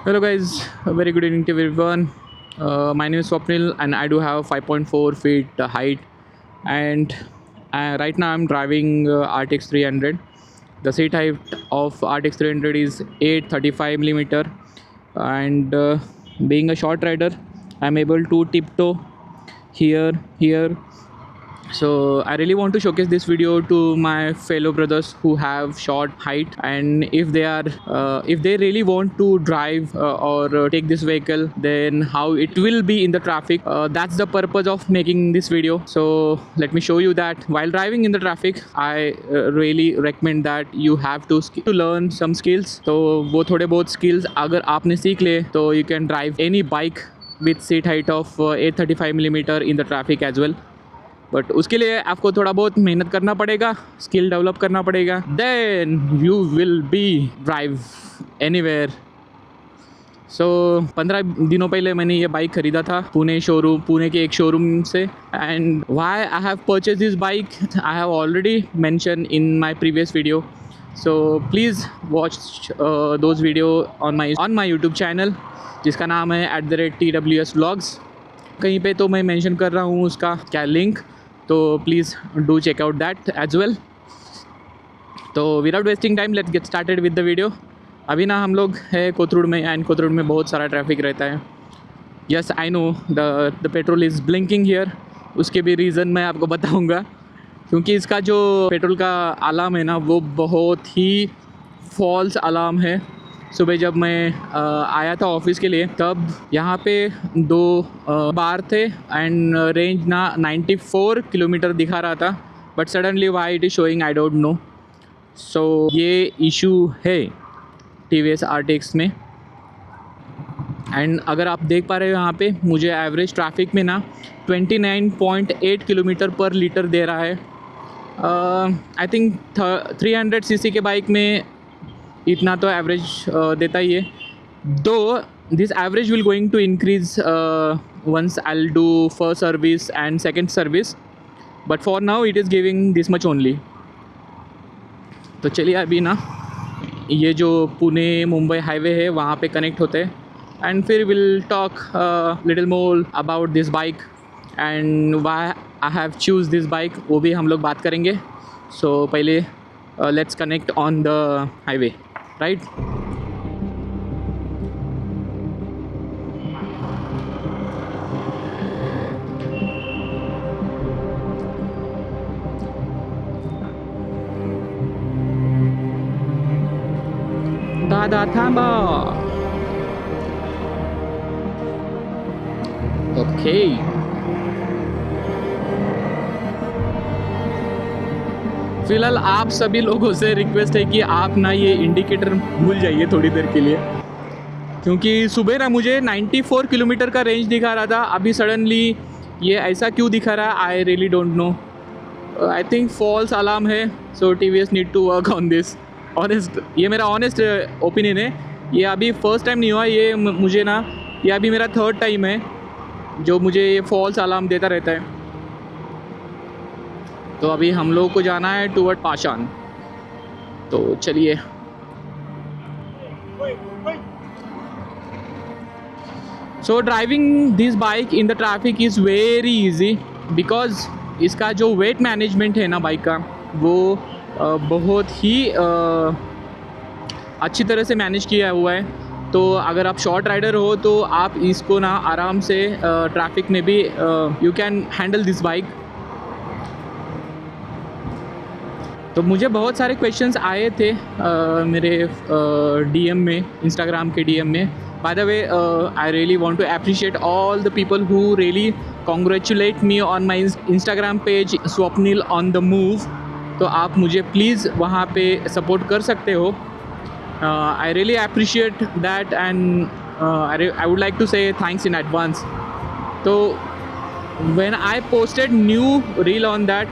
Hello guys, a very good evening to everyone. My name is Swapnil and I do have 5.4 feet height, and right now I'm driving RTX 300. The seat height of RTX 300 is 835 millimeter, and being a short rider I'm able to tiptoe here. So I really want to showcase this video to my fellow brothers who have short height, and if they really want to drive or take this vehicle, then how it will be in the traffic. That's the purpose of making this video. So let me show you that while driving in the traffic, I really recommend that you have to learn some skills. तो वो थोड़े बहुत skills अगर आपने सीख ले तो you can drive any bike with seat height of 835 millimeter in the traffic as well. But उसके लिए आपको थोड़ा बहुत मेहनत करना पड़ेगा, स्किल डेवलप करना पड़ेगा, then you will be drive anywhere. So 15 दिनों पहले मैंने ये बाइक ख़रीदा था पुणे के एक शोरूम से. And why I have purchase this bike I have already mention in my previous video. So please watch those video on my YouTube channel जिसका नाम है @TWS Vlogs. कहीं पे तो मैं मेंशन कर रहा हूँ उसका क्या लिंक, तो please do check out that as well. तो without wasting time let's get started with the video. अभी ना हम लोग है कोथरूड में, एंड कोथरूड में बहुत सारा ट्रैफिक रहता है. Yes I know the petrol is blinking here. उसके भी रीज़न मैं आपको बताऊँगा, क्योंकि इसका जो पेट्रोल का अलार्म है ना वो बहुत ही फॉल्स अलार्म है. सुबह जब मैं आया था ऑफिस के लिए तब यहाँ पे 2 बार थे एंड रेंज ना 94 किलोमीटर दिखा रहा था, but suddenly why it is showing I don't know. So ये इशू है TVS RTX में. एंड अगर आप देख पा रहे हो यहाँ पे मुझे एवरेज ट्रैफिक में ना 29.8 किलोमीटर पर लीटर दे रहा है. आई थिंक 300 cc के बाइक में इतना तो एवरेज देता ही है. Though this average will going to increase once I will do first service and second service, but for now it is giving this much only. तो चलिए अभी ना ये जो पुणे मुंबई हाईवे है वहाँ पे कनेक्ट होते हैं, एंड फिर will talk little more about this bike and why I have choose this bike, वो भी हम लोग बात करेंगे. सो पहले let's connect on the highway, right? दादा थांबा. ओके फिलहाल आप सभी लोगों से रिक्वेस्ट है कि आप ना ये इंडिकेटर भूल जाइए थोड़ी देर के लिए, क्योंकि सुबह ना मुझे 94 किलोमीटर का रेंज दिखा रहा था, अभी सडनली ये ऐसा क्यों दिखा रहा है I really don't know. I think false alarm है. So TVS need to work on this. Honest, ये मेरा ऑनेस्ट ओपिनियन है. ये अभी फर्स्ट टाइम नहीं हुआ, ये मुझे ना ये अभी मेरा थर्ड टाइम है जो मुझे ये फॉल्स अलार्म देता रहता है. तो अभी हम लोगों को जाना है टूवर्ड पाषाण, तो चलिए. So driving this bike in the traffic is very easy, because इसका जो वेट मैनेजमेंट है ना बाइक का वो बहुत ही अच्छी तरह से मैनेज किया हुआ है. तो अगर आप शॉर्ट राइडर हो तो आप इसको ना आराम से ट्रैफिक में भी you can handle this bike. तो मुझे बहुत सारे क्वेश्चंस आए थे मेरे DM में, इंस्टाग्राम के DM में. By the way I really want to appreciate all the people who really congratulate me on my Instagram page Swapnil on the move. तो आप मुझे प्लीज़ वहाँ पे सपोर्ट कर सकते हो. I really appreciate that and I would like to say thanks in advance. तो when I posted new reel on that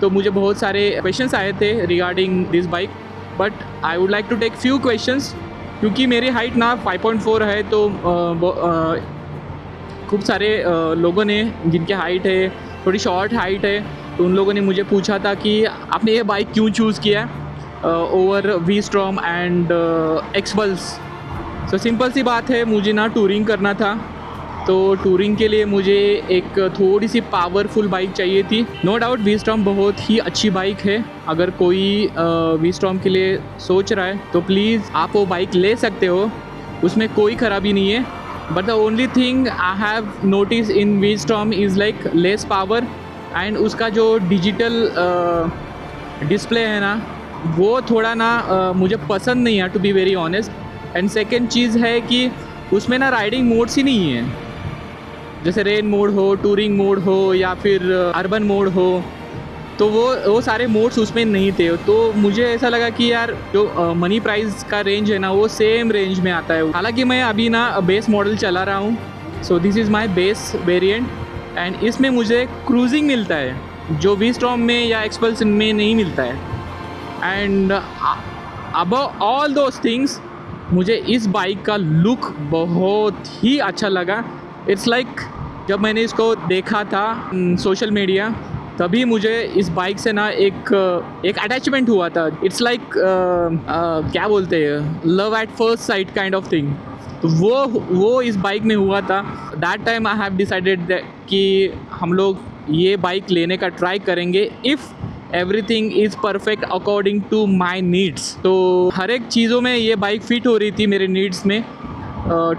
तो मुझे बहुत सारे क्वेश्चंस आए थे regarding this bike, but I would like to take few questions. क्योंकि मेरी height ना 5.4 है, तो खूब सारे लोगों ने जिनकी हाइट है थोड़ी शॉर्ट हाइट है, तो उन लोगों ने मुझे पूछा था कि आपने ये बाइक क्यों चूज़ किया over V-Strom and Xpulse. So simple सी बात है, मुझे ना टूरिंग करना था, तो टूरिंग के लिए मुझे एक थोड़ी सी पावरफुल बाइक चाहिए थी। नो डाउट वी-स्टॉर्म बहुत ही अच्छी बाइक है। अगर कोई वी-स्टॉर्म के लिए सोच रहा है तो प्लीज़ आप वो बाइक ले सकते हो, उसमें कोई ख़राबी नहीं है। But the only thing I have notice in we-storm is like less power, and उसका जो डिजिटल डिस्प्ले है ना, वो थोड़ा ना मुझे पसंद नहीं है, to be very honest. And second चीज़ है कि उसमें ना राइडिंग मोड्स ही नहीं है, जैसे रेन मोड हो, टूरिंग मोड हो, या फिर अर्बन मोड हो, तो वो सारे मोड्स उसमें नहीं थे। तो मुझे ऐसा लगा कि यार जो मनी प्राइस का रेंज है ना, वो सेम रेंज में आता है। हालांकि मैं अभी ना बेस मॉडल चला रहा हूँ, सो this is my base variant, and इसमें मुझे क्रूजिंग मिलता है जो वी-स्टॉर्म में या एक्सपल्सन में नहीं मिलता है। And above all those things, मुझे इस बाइक का लुक बहुत ही अच्छा लगा। इट्स लाइक जब मैंने इसको देखा था सोशल मीडिया, तभी मुझे इस बाइक से ना एक अटैचमेंट हुआ था। इट्स लाइक क्या बोलते हैं, love at first sight kind of thing. तो वो इस बाइक में हुआ था। That time I have decided कि हम लोग ये बाइक लेने का ट्राई करेंगे if everything is perfect according to my needs. तो हर एक चीज़ों में ये बाइक फ़िट हो रही थी मेरे नीड्स में।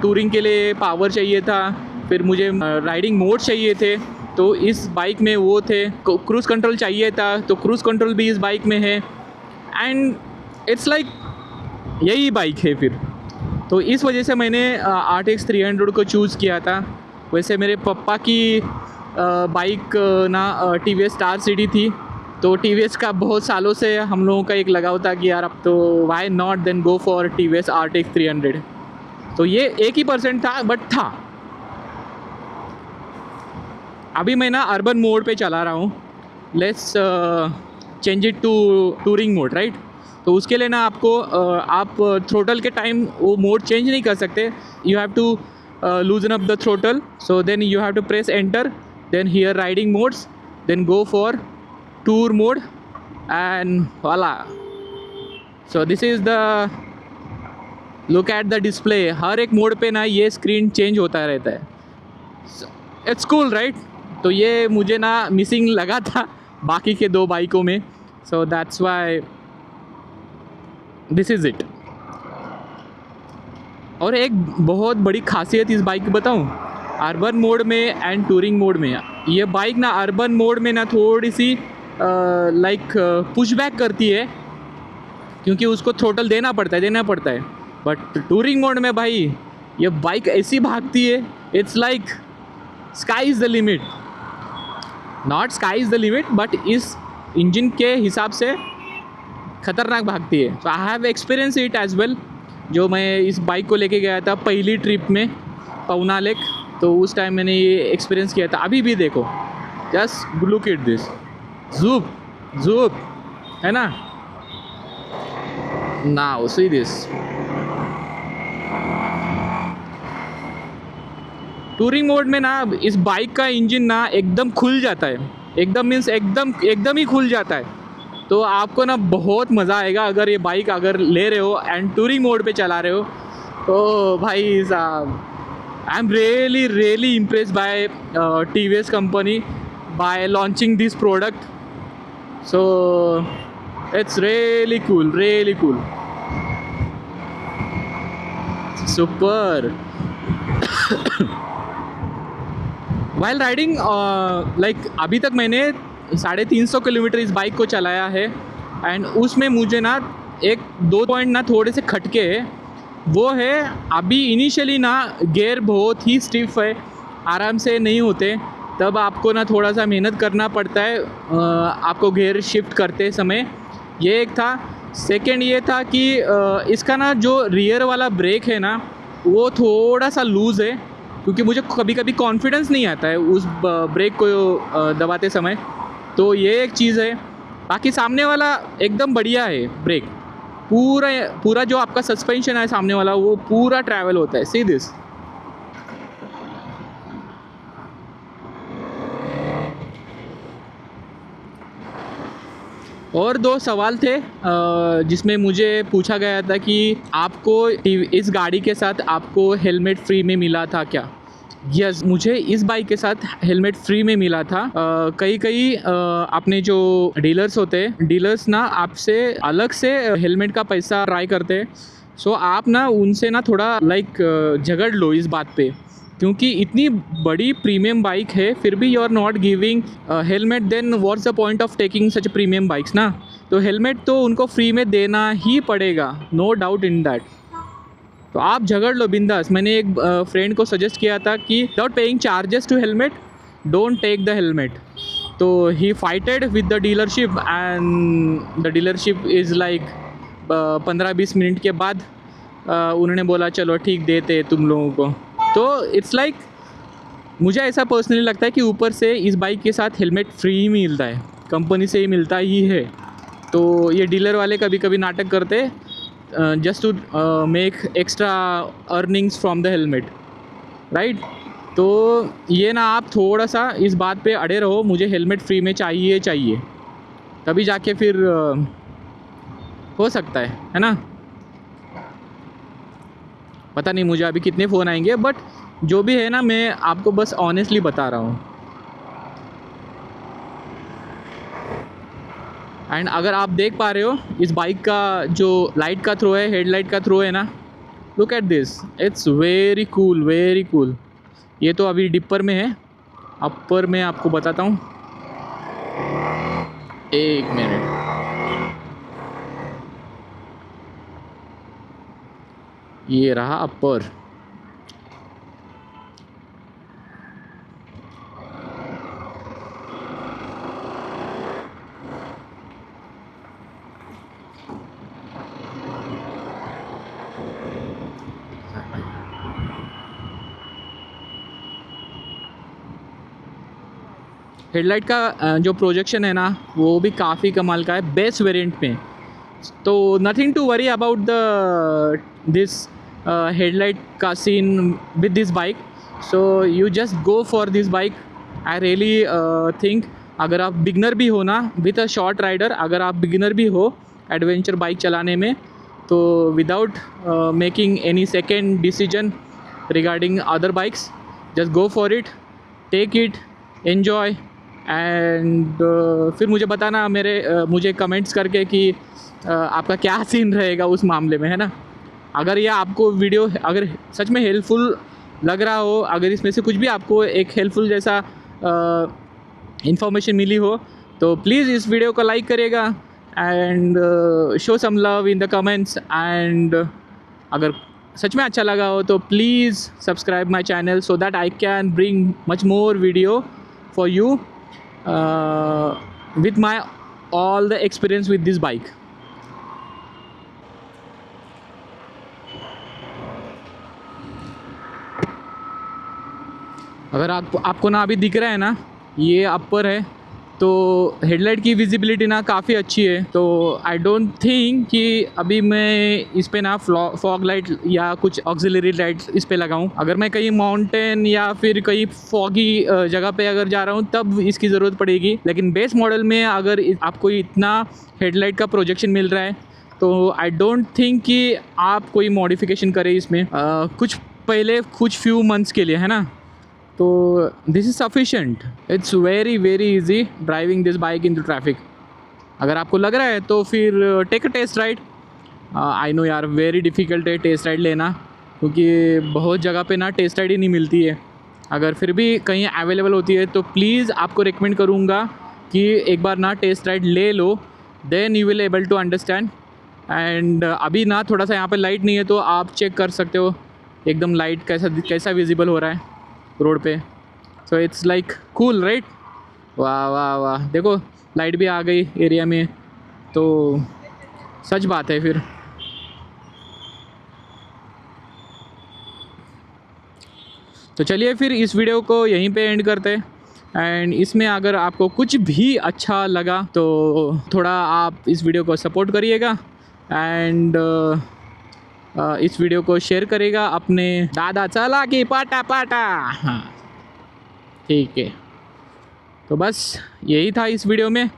टूरिंग के लिए पावर चाहिए था, फिर मुझे राइडिंग मोड चाहिए थे, तो इस बाइक में वो थे। क्रूज़ कंट्रोल चाहिए था, तो क्रूज़ कंट्रोल भी इस बाइक में है। एंड इट्स लाइक यही बाइक है फिर। तो इस वजह से मैंने RTX 300 को चूज़ किया था। वैसे मेरे पापा की बाइक ना TVS स्टार सिटी थी, तो TVS का बहुत सालों से हम लोगों का एक लगाव था कि यार अब तो why not then go for TVS RTX 300। तो ये 1% था, बट था। अभी मैं ना अर्बन मोड पे चला रहा हूँ। Let's change it to touring mode, right. तो उसके लिए ना आपको आप थ्रोटल के टाइम वो मोड चेंज नहीं कर सकते। You have to loosen up the throttle, so then you have to press enter, then here riding modes, then go for tour mode, and वाला। So this is the look at the display. हर एक mode पे ना ये screen change होता रहता है। It's cool, right. तो ये मुझे ना मिसिंग लगा था बाकी के दो बाइकों में, so that's why this is it. और एक बहुत बड़ी खासियत इस बाइक की बताऊं, अर्बन मोड में एंड टूरिंग मोड में ये बाइक ना अर्बन मोड में ना थोड़ी सी लाइक पुशबैक करती है, क्योंकि उसको थ्रोटल देना पड़ता है। बट टूरिंग मोड में भाई ये बाइक ऐसी भागती है, it's like sky is the limit. Not sky is the limit, but इस इंजन के हिसाब से ख़तरनाक भागती है। तो I have experience it as well. जो मैं इस बाइक को लेके गया था पहली ट्रिप में पवना लेक, तो उस टाइम मैंने ये एक्सपीरियंस किया था। अभी भी देखो, जस्ट लुक एट दिस, ज़ूप ज़ूप, है ना। Now see this. Touring mode में ना इस बाइक का इंजन ना एकदम खुल जाता है, एकदम मीन्स एकदम ही खुल जाता है। तो आपको ना बहुत मज़ा आएगा अगर ये बाइक अगर ले रहे हो एंड टूरिंग मोड पे चला रहे हो। तो भाई साहब, I am really impressed by TVS company by launching this product. So it's really cool, super. While riding like अभी तक मैंने 350 किलोमीटर इस बाइक को चलाया है, एंड उसमें मुझे ना एक दो पॉइंट ना थोड़े से खटके हैं। वो है अभी इनिशियली ना गियर बहुत ही स्टिफ है, आराम से नहीं होते, तब आपको ना थोड़ा सा मेहनत करना पड़ता है आपको गियर शिफ्ट करते समय। ये एक था। सेकंड ये था कि इसका ना जो रियर वाला ब्रेक है ना, वो थोड़ा सा लूज़ है, क्योंकि मुझे कभी कभी कॉन्फिडेंस नहीं आता है उस ब्रेक को दबाते समय। तो ये एक चीज़ है। बाकी सामने वाला एकदम बढ़िया है ब्रेक, पूरा जो आपका सस्पेंशन है सामने वाला, वो पूरा ट्रैवल होता है। See this. और दो सवाल थे जिसमें मुझे पूछा गया था कि आपको इस गाड़ी के साथ आपको हेलमेट फ्री में मिला था क्या। यस, मुझे इस बाइक के साथ हेलमेट फ्री में मिला था। कई अपने जो डीलर्स होते हैं, डीलर्स ना आपसे अलग से हेलमेट का पैसा ट्राई करते हैं। सो आप ना उनसे ना थोड़ा झगड़ लो इस बात पे, क्योंकि इतनी बड़ी प्रीमियम बाइक है फिर भी you are not giving helmet, then what's the point of taking such premium bikes ना। तो हेलमेट तो उनको फ्री में देना ही पड़ेगा, नो डाउट इन दैट। तो आप झगड़ लो बिंदास। मैंने एक फ्रेंड को सजेस्ट किया था कि without paying charges to helmet don't take the helmet. तो he fighted with the dealership and the dealership is like 15-20 minute के बाद उन्होंने बोला चलो ठीक देते तुम लोगों को। तो इट्स लाइक मुझे ऐसा पर्सनली लगता है कि ऊपर से इस बाइक के साथ हेलमेट फ्री ही मिलता है, कंपनी से ही मिलता ही है। तो ये डीलर वाले कभी कभी नाटक करते just to make extra earnings from the helmet, right. तो ये ना आप थोड़ा सा इस बात पे अड़े रहो, मुझे हेलमेट फ्री में चाहिए तभी जाके फिर हो सकता है ना। पता नहीं मुझे अभी कितने फ़ोन आएंगे, बट जो भी है ना मैं आपको बस ऑनेस्टली बता रहा हूँ। एंड अगर आप देख पा रहे हो इस बाइक का जो लाइट का थ्रो है, हेडलाइट का थ्रो है ना, look at this, it's very cool, very cool. ये तो अभी डिपर में है, अपर में आपको बताता हूँ, एक मिनट। ये रहा अपर। हेडलाइट का जो प्रोजेक्शन है ना वो भी काफ़ी कमाल का है, बेस्ट वेरिएंट में। तो nothing to worry about the this headlight का scene with this bike. So you just go for this bike. I really think अगर आप बिगनर भी हो ना, विथ अ शॉर्ट राइडर, अगर आप बिगनर भी हो एडवेंचर बाइक चलाने में, तो without making any second decision regarding other bikes, just go for it, take it, enjoy. And फिर मुझे बताना मुझे कमेंट्स करके कि आपका क्या सीन रहेगा उस मामले में, है ना। अगर ये आपको वीडियो अगर सच में हेल्पफुल लग रहा हो, अगर इसमें से कुछ भी आपको एक हेल्पफुल जैसा इन्फॉर्मेशन मिली हो, तो प्लीज़ इस वीडियो को लाइक करेगा and show some love in the comments. And अगर सच में अच्छा लगा हो तो please subscribe my channel so that I can bring much more video for you with my all the experience with this bike. अगर आपको ना अभी दिख रहा है ना, ये अपर है, तो हेडलाइट की विजिबिलिटी ना काफ़ी अच्छी है। तो आई डोंट थिंक कि अभी मैं इस पे ना फॉग लाइट या कुछ ऑक्सिलरी लाइट इस पे लगाऊं। अगर मैं कहीं माउंटेन या फिर कहीं फॉगी जगह पे अगर जा रहा हूं तब इसकी ज़रूरत पड़ेगी। लेकिन बेस मॉडल में अगर आपको इतना हेडलाइट का प्रोजेक्शन मिल रहा है तो आई डोंट थिंक कि आप कोई मॉडिफिकेशन करें इसमें कुछ फ्यू मंथ्स के लिए, है ना। तो this is sufficient. It's very very easy driving this bike in the traffic. अगर आपको लग रहा है तो फिर take a test ride. I know यार वेरी डिफ़िकल्ट है टेस्ट राइड लेना, क्योंकि बहुत जगह पे ना टेस्ट राइड ही नहीं मिलती है। अगर फिर भी कहीं अवेलेबल होती है तो प्लीज़ आपको रिकमेंड करूँगा कि एक बार ना टेस्ट राइड ले लो, then you will able to understand. And अभी ना थोड़ा सा यहाँ पे लाइट नहीं है तो आप चेक कर सकते हो एकदम लाइट कैसा विजिबल हो रहा है रोड पे। So it's like cool, right. वाह वाह वाह, देखो लाइट भी आ गई एरिया में, तो सच बात है फिर। तो चलिए फिर इस वीडियो को यहीं पे एंड करते हैं। एंड इसमें अगर आपको कुछ भी अच्छा लगा तो थोड़ा आप इस वीडियो को सपोर्ट करिएगा एंड इस वीडियो को शेयर करेगा अपने दादा चला की पाटा पाटा। हाँ ठीक है, तो बस यही था इस वीडियो में।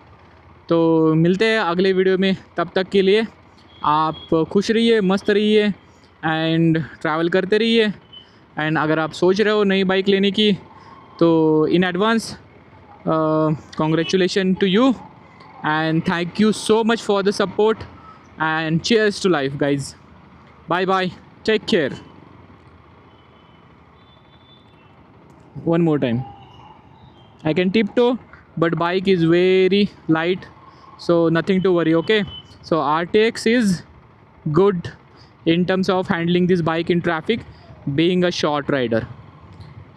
तो मिलते हैं अगले वीडियो में, तब तक के लिए आप खुश रहिए, मस्त रहिए एंड ट्रैवल करते रहिए। एंड अगर आप सोच रहे हो नई बाइक लेने की तो in advance congratulation to you and thank you so much for the support and cheers to life guys. Bye bye, take care. One more time, I can tiptoe but bike is very light, so nothing to worry. Okay, so RTX is good in terms of handling this bike in traffic, being a short rider.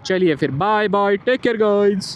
चलिए फिर, bye bye, take care guys.